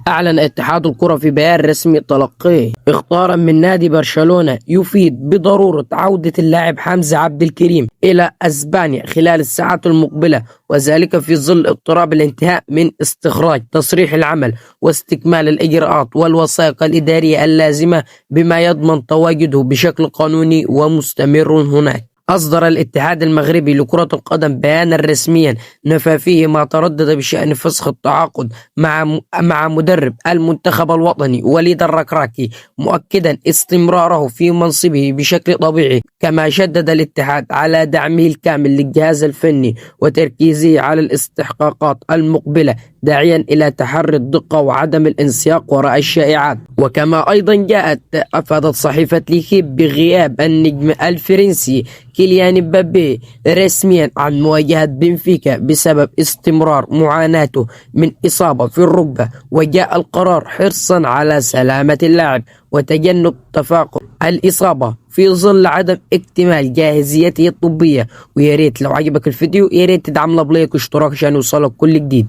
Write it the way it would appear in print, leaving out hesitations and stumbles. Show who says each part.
Speaker 1: أعلن اتحاد الكرة في بيان رسمي تلقيه اختارا من نادي برشلونة يفيد بضرورة عودة اللاعب حمزة عبد الكريم إلى أسبانيا خلال الساعات المقبلة، وذلك في ظل اقتراب الانتهاء من استخراج تصريح العمل واستكمال الإجراءات والوثائق الإدارية اللازمة بما يضمن تواجده بشكل قانوني ومستمر هناك. أصدر الاتحاد المغربي لكرة القدم بيانا رسميا نفى فيه ما تردد بشأن فسخ التعاقد مع مدرب المنتخب الوطني وليد الركراكي، مؤكدا استمراره في منصبه بشكل طبيعي. كما شدد الاتحاد على دعمه الكامل للجهاز الفني وتركيزه على الاستحقاقات المقبلة، داعيا إلى تحري الدقة وعدم الانسياق وراء الشائعات. وكما أيضا أفادت صحيفة ليكيب بغياب النجم الفرنسي كيليان مبابي رسميا عن مواجهة بنفيكا بسبب استمرار معاناته من إصابة في الركبة، وجاء القرار حرصا على سلامة اللاعب وتجنب تفاقم الإصابة في ظل عدم اكتمال جاهزيته الطبية. وياريت لو عجبك الفيديو ياريت تدعمنا بلايك واشتراك عشان يوصلك كل جديد.